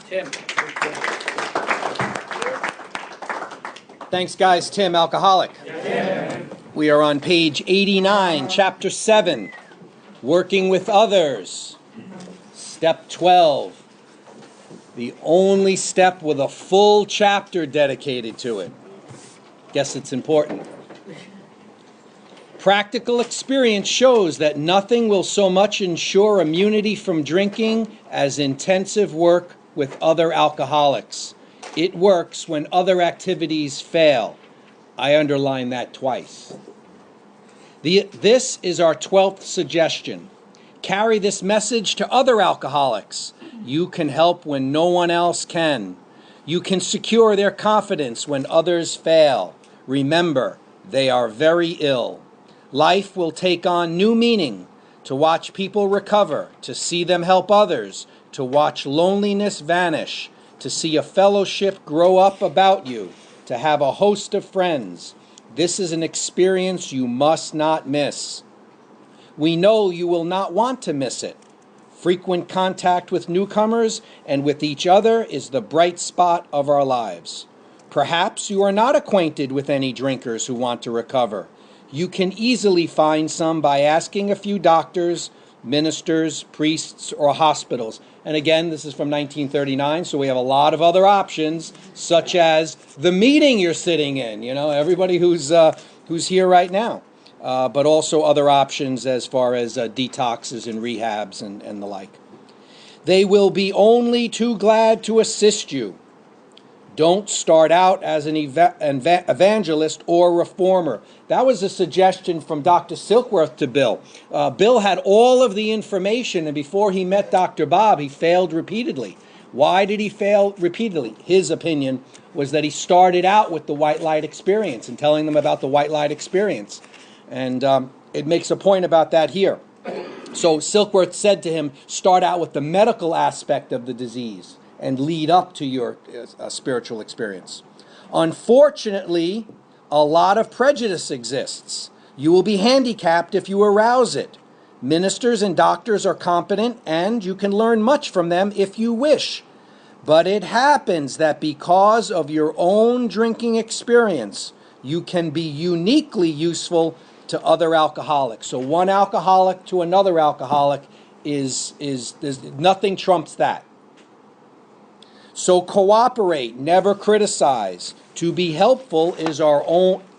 Tim. Thanks, guys. Tim, alcoholic. Yeah. We are on page 89, chapter 7, working with others. Step 12, the only step with a full chapter dedicated to it. Guess it's important. Practical experience shows that nothing will so much ensure immunity from drinking as intensive work with other alcoholics. It works when other activities fail. I underline that twice. This is our 12th suggestion. Carry this message to other alcoholics. You can help when no one else can. You can secure their confidence when others fail. Remember, they are very ill. Life will take on new meaning. To watch people recover, to see them help others, to watch loneliness vanish, to see a fellowship grow up about you, to have a host of friends. This is an experience you must not miss. We know you will not want to miss it. Frequent contact with newcomers and with each other is the bright spot of our lives. Perhaps you are not acquainted with any drinkers who want to recover. You can easily find some by asking a few doctors, ministers, priests, or hospitals. And again, this is from 1939, so we have a lot of other options, such as the meeting you're sitting in, everybody who's here right now. But also other options as far as detoxes and rehabs and the like. They will be only too glad to assist you. Don't start out as an evangelist or reformer. That was a suggestion from Dr. Silkworth to Bill. Bill had all of the information, and before he met Dr. Bob, he failed repeatedly. Why did he fail repeatedly? His opinion was that he started out with the white light experience and telling them about the white light experience. And it makes a point about that here. So Silkworth said to him, start out with the medical aspect of the disease and lead up to your spiritual experience. Unfortunately, a lot of prejudice exists. You will be handicapped if you arouse it. Ministers and doctors are competent, and you can learn much from them if you wish. But it happens that because of your own drinking experience, you can be uniquely useful to other alcoholics. So one alcoholic to another alcoholic there's nothing trumps that. So cooperate, never criticize. To be helpful is our only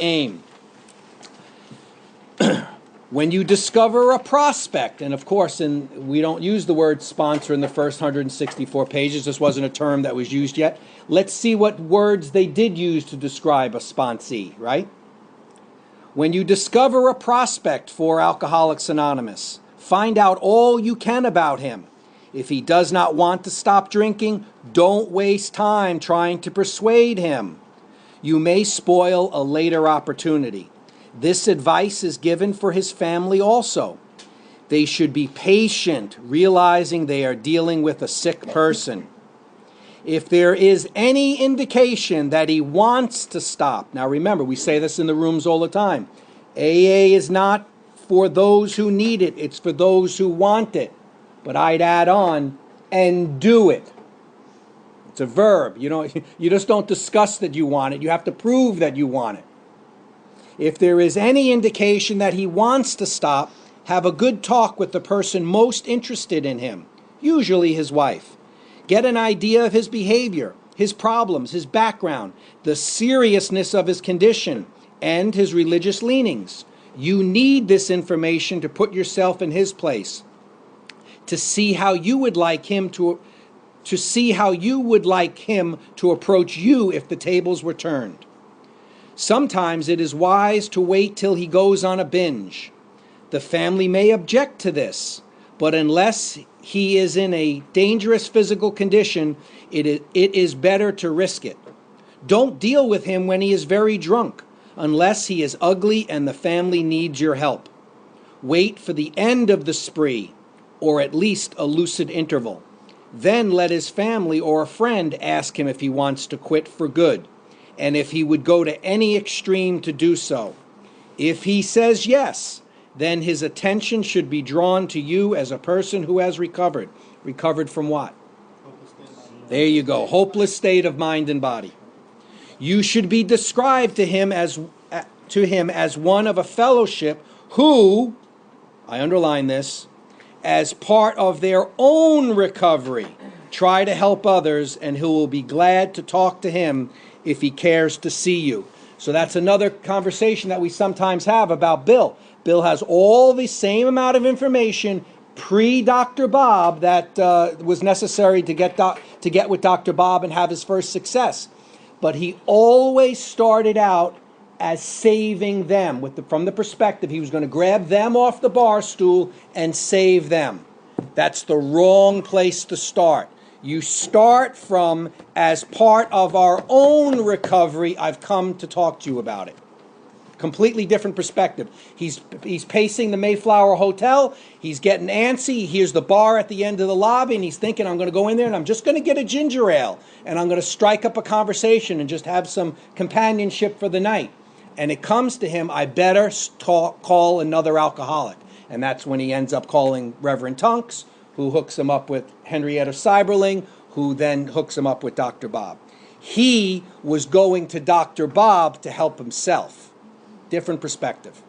aim. When you discover a prospect, and of course, we don't use the word sponsor in the first 164 pages. This wasn't a term that was used yet. Let's see what words they did use to describe a sponsee, right? When you discover a prospect for Alcoholics Anonymous, find out all you can about him. If he does not want to stop drinking, don't waste time trying to persuade him. You may spoil a later opportunity. This advice is given for his family also. They should be patient, realizing they are dealing with a sick person. If there is any indication that he wants to stop, now remember, we say this in the rooms all the time. AA is not for those who need it, it's for those who want it. But I'd add on, and do it. It's a verb. You just don't discuss that you want it. You have to prove that you want it. If there is any indication that he wants to stop, have a good talk with the person most interested in him, usually his wife. Get an idea of his behavior, his problems, his background, the seriousness of his condition, and his religious leanings. You need this information to put yourself in his place, to see how you would like him to approach you if the tables were turned. Sometimes it is wise to wait till he goes on a binge. The family may object to this, but unless he is in a dangerous physical condition, it is better to risk it. Don't deal with him when he is very drunk, unless he is ugly and the family needs your help. Wait for the end of the spree, or at least a lucid interval. Then let his family or a friend ask him if he wants to quit for good, and if he would go to any extreme to do so. If he says yes, then his attention should be drawn to you as a person who has recovered. Recovered from what? There you go. Hopeless state of mind and body. You should be described to him as one of a fellowship who, I underline this, as part of their own recovery, try to help others, and who will be glad to talk to him if he cares to see you. So that's another conversation that we sometimes have about Bill. Bill has all the same amount of information pre-Dr. Bob that was necessary to get with Dr. Bob and have his first success. But he always started out as saving them from the perspective he was going to grab them off the bar stool and save them. That's the wrong place to start. You start from, as part of our own recovery, I've come to talk to you about it. Completely different perspective. He's pacing the Mayflower Hotel. He's getting antsy. He hears the bar at the end of the lobby, and he's thinking, I'm going to go in there, and I'm just going to get a ginger ale, and I'm going to strike up a conversation and just have some companionship for the night. And it comes to him, I better call another alcoholic. And that's when he ends up calling Reverend Tunks, who hooks him up with Henrietta Seiberling, who then hooks him up with Dr. Bob. He was going to Dr. Bob to help himself. Different perspective.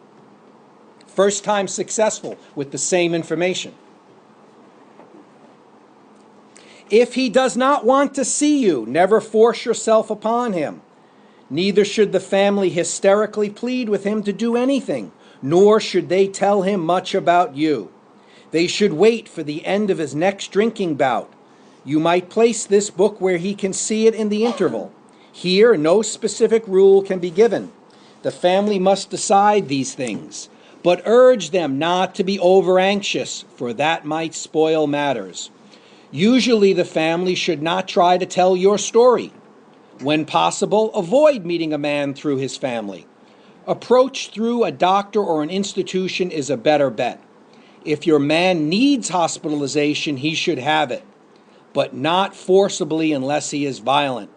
First time successful with the same information. If he does not want to see you, never force yourself upon him. Neither should the family hysterically plead with him to do anything, nor should they tell him much about you. They should wait for the end of his next drinking bout. You might place this book where he can see it in the interval. Here, no specific rule can be given. The family must decide these things, but urge them not to be over-anxious, for that might spoil matters. Usually the family should not try to tell your story. When possible, avoid meeting a man through his family. Approach through a doctor or an institution is a better bet. If your man needs hospitalization, he should have it, but not forcibly unless he is violent.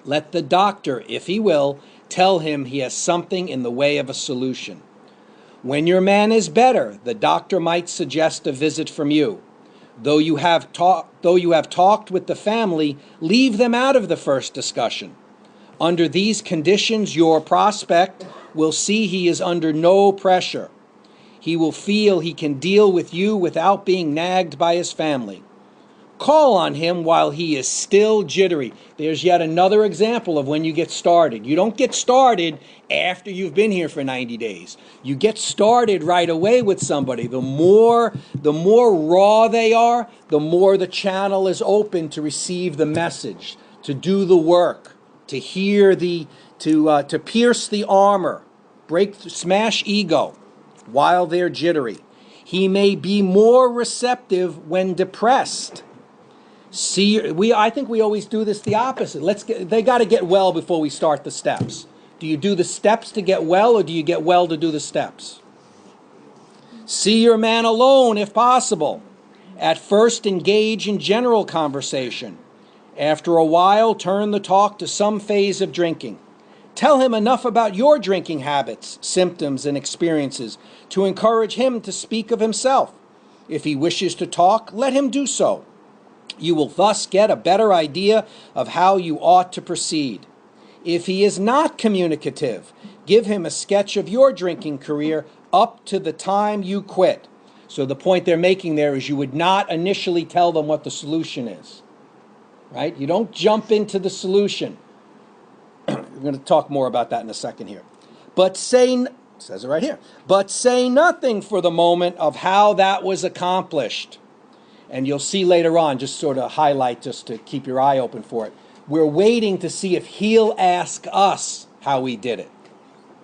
Let the doctor, if he will, tell him he has something in the way of a solution. When your man is better, the doctor might suggest a visit from you. Though you have talked with the family, leave them out of the first discussion. Under these conditions, your prospect will see he is under no pressure. He will feel he can deal with you without being nagged by his family. Call on him while he is still jittery. There's yet another example of when you get started. You don't get started after you've been here for 90 days. You get started right away with somebody. The more raw they are, the more the channel is open to receive the message, to do the work, to hear to pierce the armor, smash ego while they're jittery. He may be more receptive when depressed. I think we always do this the opposite. They got to get well before we start the steps. Do you do the steps to get well, or do you get well to do the steps? See your man alone if possible. At first, engage in general conversation. After a while, turn the talk to some phase of drinking. Tell him enough about your drinking habits, symptoms, and experiences to encourage him to speak of himself. If he wishes to talk, let him do so. You will thus get a better idea of how you ought to proceed. If he is not communicative, give him a sketch of your drinking career up to the time you quit. So the point they're making there is you would not initially tell them what the solution is. Right? You don't jump into the solution. We're going to talk more about that in a second here. It says it right here. But say nothing for the moment of how that was accomplished. And you'll see later on, just sort of highlight, just to keep your eye open for it. We're waiting to see if he'll ask us how we did it,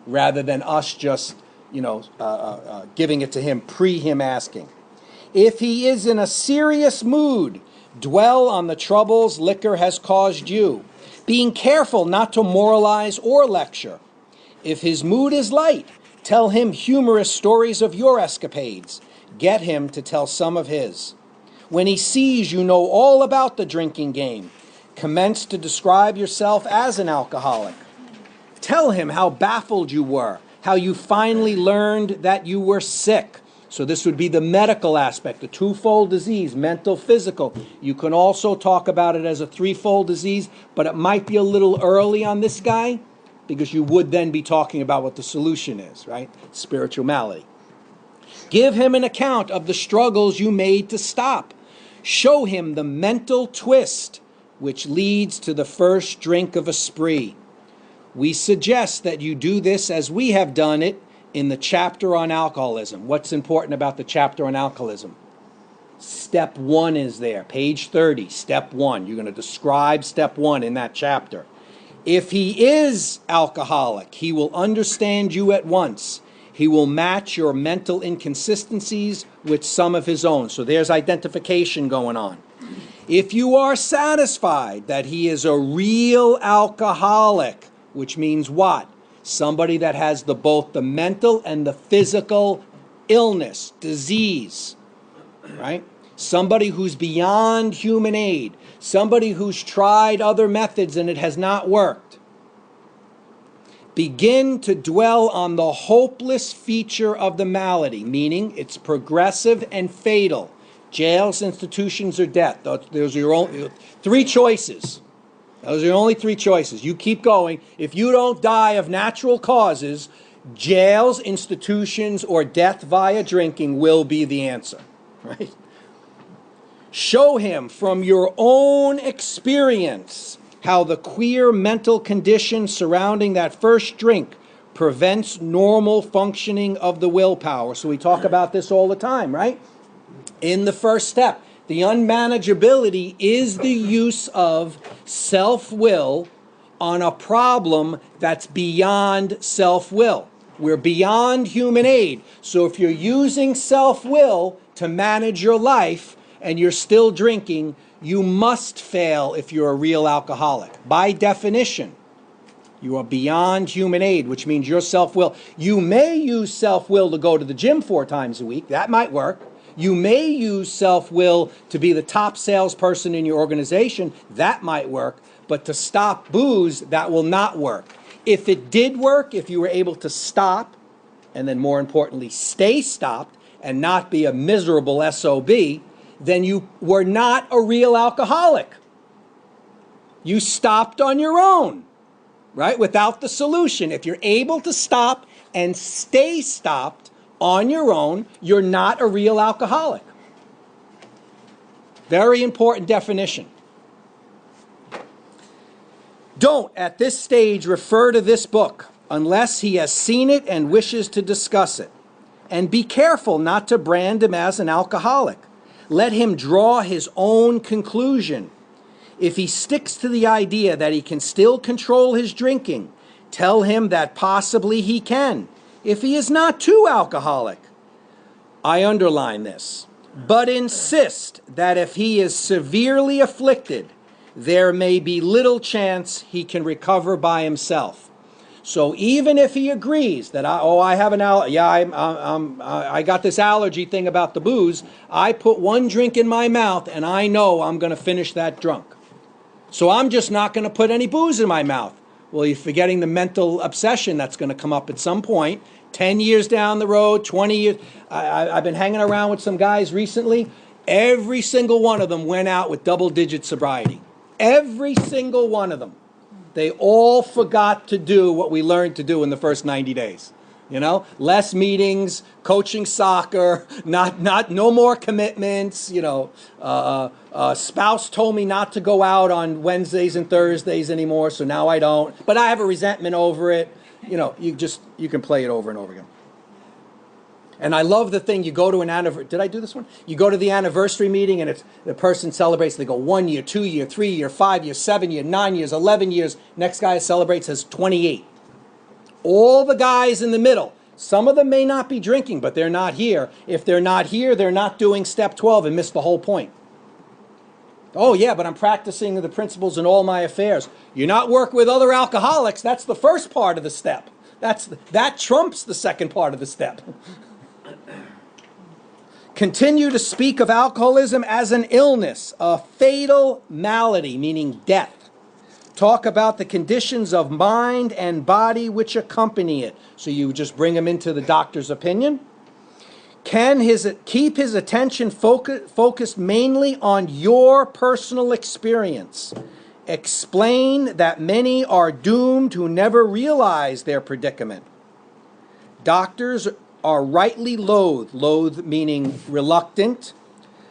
rather than us just, giving it to him, him asking. If he is in a serious mood, dwell on the troubles liquor has caused you, being careful not to moralize or lecture. If his mood is light, tell him humorous stories of your escapades. Get him to tell some of his. When he sees you know all about the drinking game, commence to describe yourself as an alcoholic. Tell him how baffled you were, how you finally learned that you were sick. So this would be the medical aspect, the twofold disease, mental, physical. You can also talk about it as a threefold disease, but it might be a little early on this guy because you would then be talking about what the solution is, right? Spiritual malady. Give him an account of the struggles you made to stop. Show him the mental twist which leads to the first drink of a spree. We suggest that you do this as we have done it in the chapter on alcoholism. What's important about the chapter on alcoholism? Step 1 is there, page 30, step 1. You're going to describe step 1 in that chapter. If he is alcoholic, he will understand you at once. He will match your mental inconsistencies with some of his own. So there's identification going on. If you are satisfied that he is a real alcoholic, which means what? Somebody that has both the mental and the physical illness, disease, right? Somebody who's beyond human aid. Somebody who's tried other methods and it has not worked. Begin to dwell on the hopeless feature of the malady, meaning it's progressive and fatal. Jails, institutions, or death. Those are your only 3 choices. Those are your only 3 choices. You keep going. If you don't die of natural causes, jails, institutions, or death via drinking will be the answer. Right? Show him from your own experience how the queer mental condition surrounding that first drink prevents normal functioning of the willpower. So we talk about this all the time, right? In the first step. The unmanageability is the use of self-will on a problem that's beyond self-will. We're beyond human aid. So if you're using self-will to manage your life and you're still drinking, you must fail if you're a real alcoholic. By definition, you are beyond human aid, which means your self-will. You may use self-will to go to the gym 4 times a week. That might work. You may use self-will to be the top salesperson in your organization. That might work. But to stop booze, that will not work. If it did work, if you were able to stop, and then more importantly, stay stopped and not be a miserable SOB, then you were not a real alcoholic. You stopped on your own, right? Without the solution. If you're able to stop and stay stopped on your own, you're not a real alcoholic. Very important definition. Don't, at this stage, refer to this book unless he has seen it and wishes to discuss it. And be careful not to brand him as an alcoholic. Let him draw his own conclusion. If he sticks to the idea that he can still control his drinking, tell him that possibly he can, if he is not too alcoholic. I underline this. But insist that if he is severely afflicted, there may be little chance he can recover by himself. So even if he agrees that I got this allergy thing about the booze, I put 1 drink in my mouth and I know I'm going to finish that drunk. So I'm just not going to put any booze in my mouth. Well, you're forgetting the mental obsession that's going to come up at some point. 10 years down the road, 20 years. I've been hanging around with some guys recently. Every single one of them went out with double-digit sobriety. Every single one of them. They all forgot to do what we learned to do in the first 90 days. You know, less meetings, coaching soccer, no more commitments. You know, spouse told me not to go out on Wednesdays and Thursdays anymore, so now I don't. But I have a resentment over it. You know, you can play it over and over again. And I love the thing, you go to an anniversary, did I do this one? You go to the anniversary meeting and the person celebrates, they go 1 year, 2 year, 3 year, 5 year, 7 year, 9 years, 11 years. Next guy celebrates has 28. All the guys in the middle, some of them may not be drinking, but they're not here. If they're not here, they're not doing step 12 and miss the whole point. Oh yeah, but I'm practicing the principles in all my affairs. You're not working with other alcoholics, that's the first part of the step. That trumps the second part of the step. Continue to speak of alcoholism as an illness, a fatal malady, meaning death. talk about the conditions of mind and body which accompany it. So you just bring him into the doctor's opinion. Can keep his attention focused mainly on your personal experience. Explain that many are doomed who never realize their predicament. Doctors are rightly loath meaning reluctant.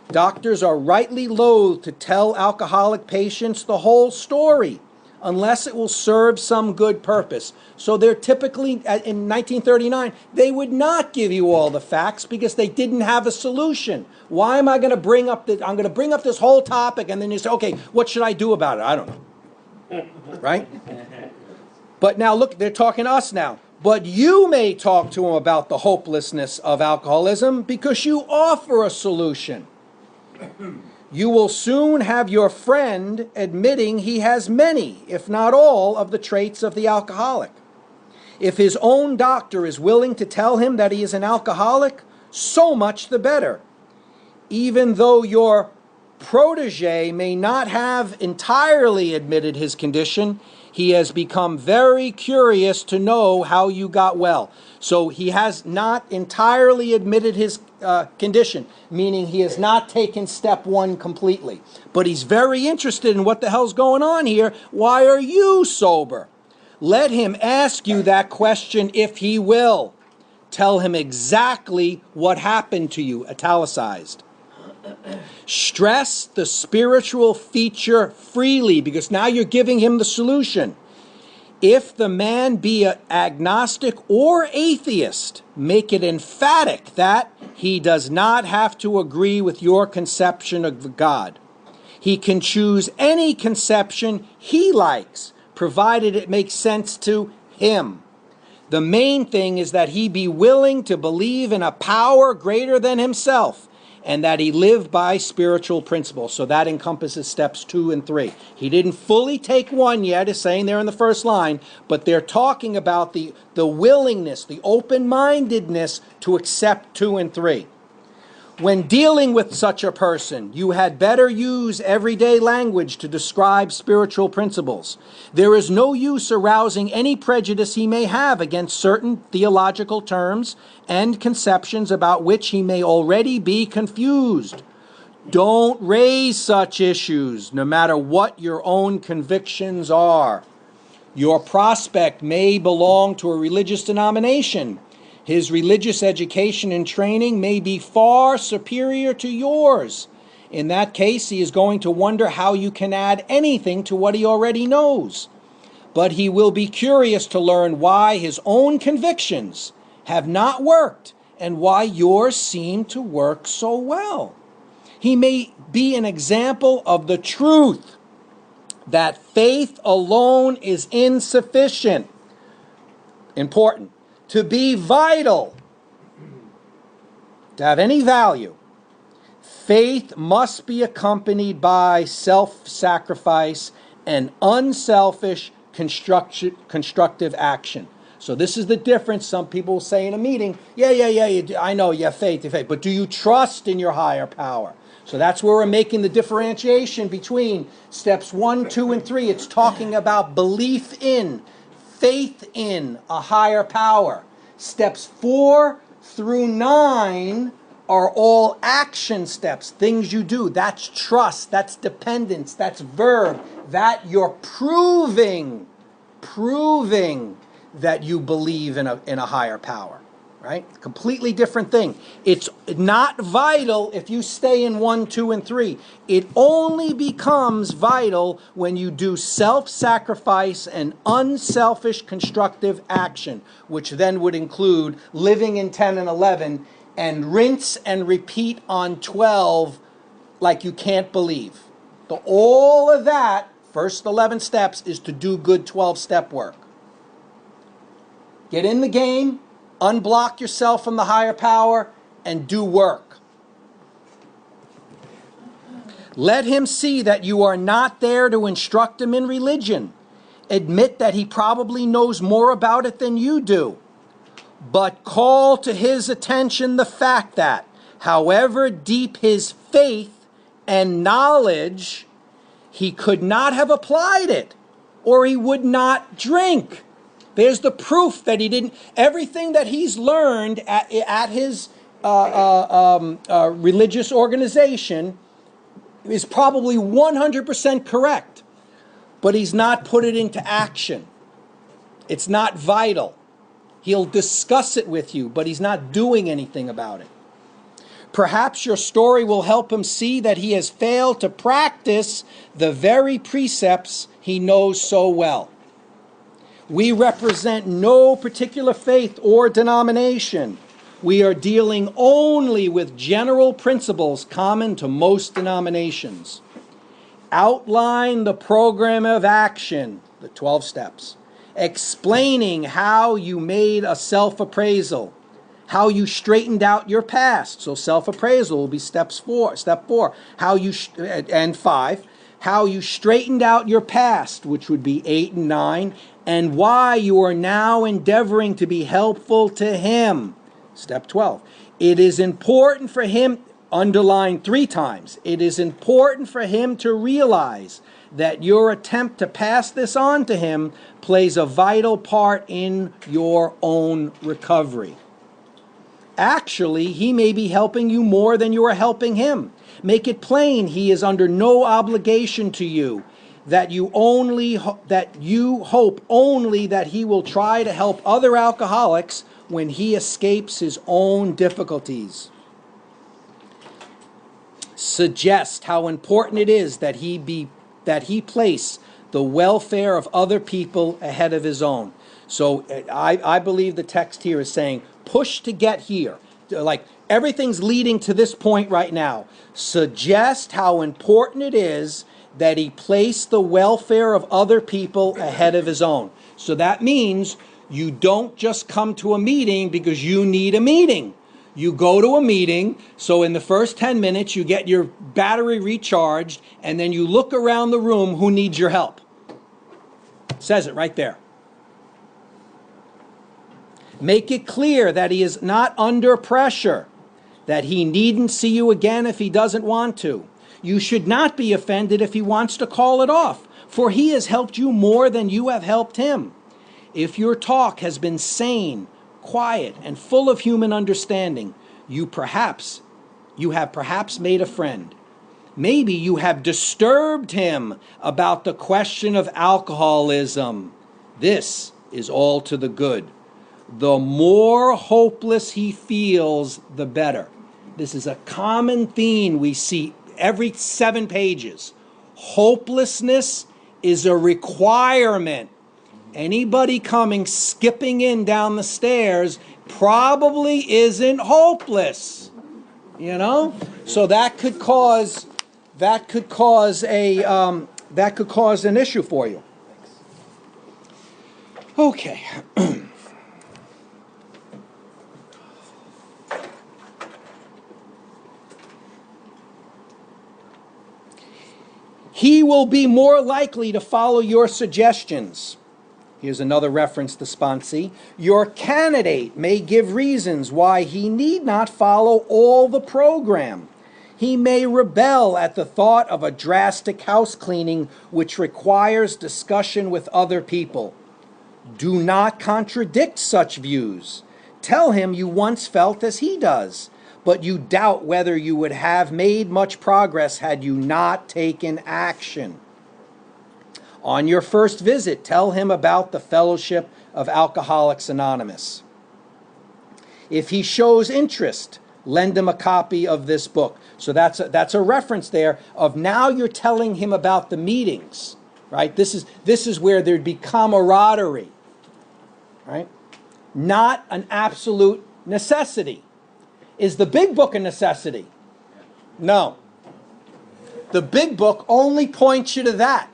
Doctors are rightly loath to tell alcoholic patients the whole story unless it will serve some good purpose. So they're typically, in 1939, they would not give you all the facts because they didn't have a solution. Why am I going to bring up I'm going to bring up this whole topic and then you say, okay, what should I do about it? I don't know. Right? But now look, they're talking to us now. But you may talk to them about the hopelessness of alcoholism because you offer a solution. You will soon have your friend admitting he has many, if not all, of the traits of the alcoholic. If his own doctor is willing to tell him that he is an alcoholic, so much the better. Even though your protege may not have entirely admitted his condition, he has become very curious to know how you got well. So he has not entirely admitted his condition, meaning he has not taken step one completely. But he's very interested in what the hell's going on here. Why are you sober? Let him ask you that question if he will. Tell him exactly what happened to you, italicized. Stress the spiritual feature freely because now you're giving him the solution. If the man be an agnostic or atheist, make it emphatic that he does not have to agree with your conception of God. He can choose any conception he likes, provided it makes sense to him. The main thing is that he be willing to believe in a power greater than himself, and that he live by spiritual principles. So that encompasses steps 2 and 3. He didn't fully take 1 yet, is saying there in the first line, but they're talking about the willingness, the open-mindedness to accept 2 and 3. When dealing with such a person, you had better use everyday language to describe spiritual principles. There is no use arousing any prejudice he may have against certain theological terms and conceptions about which he may already be confused. Don't raise such issues, no matter what your own convictions are. Your prospect may belong to a religious denomination. His religious education and training may be far superior to yours. In that case, he is going to wonder how you can add anything to what he already knows. But he will be curious to learn why his own convictions have not worked and why yours seem to work so well. He may be an example of the truth that faith alone is insufficient. Important. To be vital, to have any value, faith must be accompanied by self-sacrifice and unselfish constructive action. So this is the difference. Some people say in a meeting, yeah, I know you have faith, but do you trust in your higher power? So that's where we're making the differentiation between steps 1, 2, and 3. It's talking about belief in, faith in a higher power. Steps 4 through 9 are all action steps, things you do. That's trust, that's dependence, that's verb. That you're proving that you believe in a higher power, right? Completely different thing. It's not vital if you stay in 1, 2, and 3. It only becomes vital when you do self-sacrifice and unselfish constructive action, which then would include living in 10 and 11 and rinse and repeat on 12 like you can't believe. All of that, first 11 steps, is to do good 12-step work. Get in the game, unblock yourself from the higher power, and do work. Let him see that you are not there to instruct him in religion. Admit that he probably knows more about it than you do. But call to his attention the fact that, however deep his faith and knowledge, he could not have applied it or he would not drink. There's the proof that he didn't. Everything that he's learned at his religious organization is probably 100% correct, but he's not put it into action. It's not vital. He'll discuss it with you, but he's not doing anything about it. Perhaps your story will help him see that he has failed to practice the very precepts he knows so well. We represent no particular faith or denomination. We are dealing only with general principles common to most denominations. Outline the program of action, the 12 steps, explaining how you made a self-appraisal, how you straightened out your past. So self-appraisal will be step 4, and 5, how you straightened out your past, which would be 8 and 9, and why you are now endeavoring to be helpful to him. Step 12. It is important for him, underline 3 times, it is important for him to realize that your attempt to pass this on to him plays a vital part in your own recovery. Actually, he may be helping you more than you are helping him. Make it plain he is under no obligation to you, that you hope only that he will try to help other alcoholics when he escapes his own difficulties. Suggest how important it is that he place the welfare of other people ahead of his own. So I believe the text here is saying, push to get here. Like, everything's leading to this point right now. Suggest how important it is that he place the welfare of other people ahead of his own. So that means you don't just come to a meeting because you need a meeting. You go to a meeting, so in the first 10 minutes you get your battery recharged, and then you look around the room who needs your help. It says it right there. Make it clear that he is not under pressure, that he needn't see you again if he doesn't want to. You should not be offended if he wants to call it off, for he has helped you more than you have helped him. If your talk has been sane, quiet, and full of human understanding, you have perhaps made a friend. Maybe you have disturbed him about the question of alcoholism. This is all to the good. The more hopeless he feels, the better. This is a common theme we see every 7 pages. Hopelessness is a requirement. Anybody coming skipping in down the stairs probably isn't hopeless. You know? So that could cause an issue for you. Okay. He will be more likely to follow your suggestions. Here's another reference to sponsee. Your candidate may give reasons why he need not follow all the program. He may rebel at the thought of a drastic house cleaning which requires discussion with other people. Do not contradict such views. Tell him you once felt as he does, but you doubt whether you would have made much progress had you not taken action. On your first visit, tell him about the Fellowship of Alcoholics Anonymous. If he shows interest, lend him a copy of this book. So that's a reference there of now you're telling him about the meetings, right? This is where there'd be camaraderie, right? Not an absolute necessity. Is the big book a necessity? No. The big book only points you to that.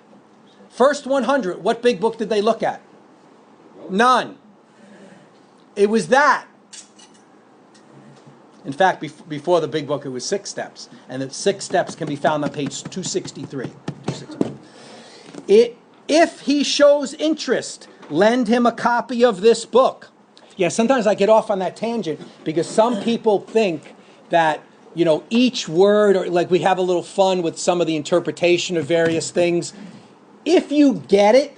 First 100, what big book did they look at? None. It was that. In fact, before the big book, it was 6 steps. And the 6 steps can be found on page 263. If he shows interest, lend him a copy of this book. Yeah, sometimes I get off on that tangent because some people think that, you know, each word, or like we have a little fun with some of the interpretation of various things. If you get it,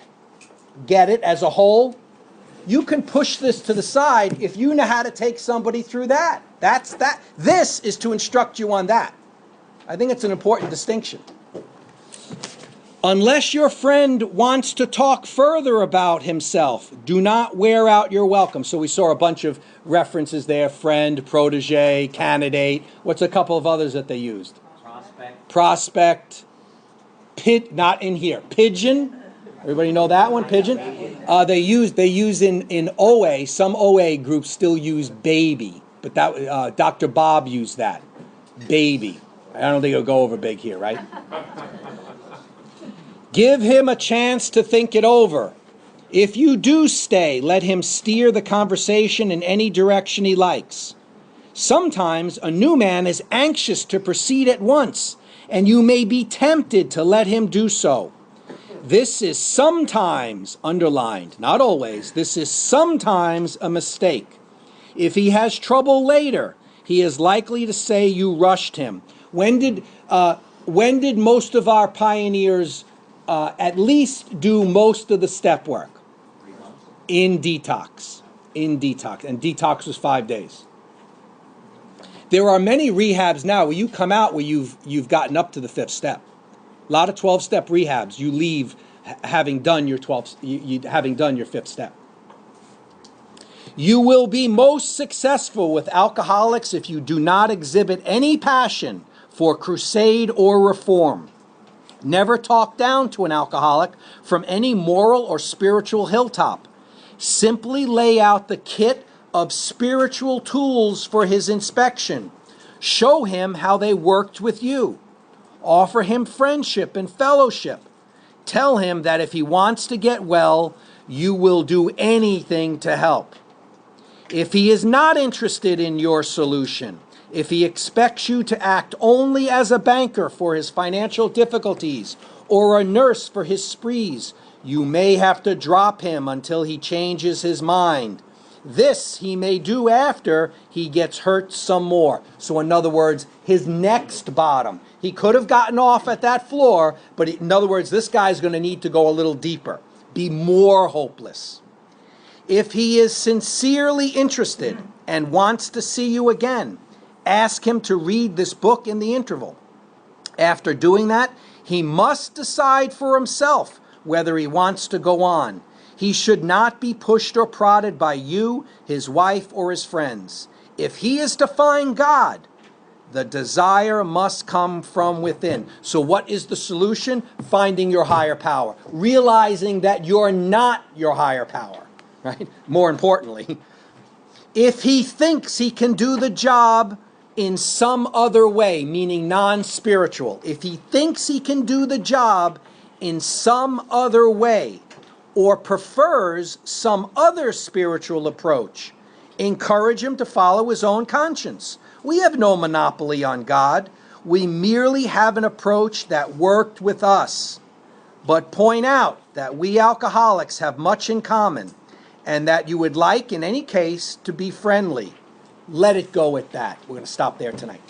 get it as a whole, you can push this to the side if you know how to take somebody through that. That's that. This is to instruct you on that. I think it's an important distinction. Unless your friend wants to talk further about himself, do not wear out your welcome. So we saw a bunch of references there: friend, protege, candidate. What's a couple of others that they used? Prospect. Not in here. Pigeon. Everybody know that one? Pigeon. They use in OA. Some OA groups still use baby, but that Dr. Bob used that. Baby. I don't think it'll go over big here, right? Give him a chance to think it over. If you do stay, let him steer the conversation in any direction he likes. Sometimes a new man is anxious to proceed at once, and you may be tempted to let him do so. This is sometimes, underlined, not always, this is sometimes a mistake. If he has trouble later, he is likely to say you rushed him. When did most of our pioneers at least do most of the step work? In detox. And detox was 5 days. There are many rehabs now where you come out where you've gotten up to the 5th step. A lot of 12-step rehabs, you leave having done your 5th step. You will be most successful with alcoholics if you do not exhibit any passion for crusade or reform. Never talk down to an alcoholic from any moral or spiritual hilltop. Simply lay out the kit of spiritual tools for his inspection. Show him how they worked with you. Offer him friendship and fellowship. Tell him that if he wants to get well, you will do anything to help. If he is not interested in your solution, if he expects you to act only as a banker for his financial difficulties or a nurse for his sprees, you may have to drop him until he changes his mind. This he may do after he gets hurt some more. So in other words, his next bottom. He could have gotten off at that floor, but in other words, this guy's going to need to go a little deeper, be more hopeless. If he is sincerely interested and wants to see you again, ask him to read this book in the interval. After doing that, he must decide for himself whether he wants to go on. He should not be pushed or prodded by you, his wife, or his friends. If he is to find God, the desire must come from within. So what is the solution? Finding your higher power. Realizing that you're not your higher power, right? More importantly, if he thinks he can do the job in some other way, meaning non-spiritual, if he thinks he can do the job in some other way, or prefers some other spiritual approach, encourage him to follow his own conscience. We have no monopoly on God. We merely have an approach that worked with us. But point out that we alcoholics have much in common, and that you would like, in any case, to be friendly. Let it go at that. We're going to stop there tonight.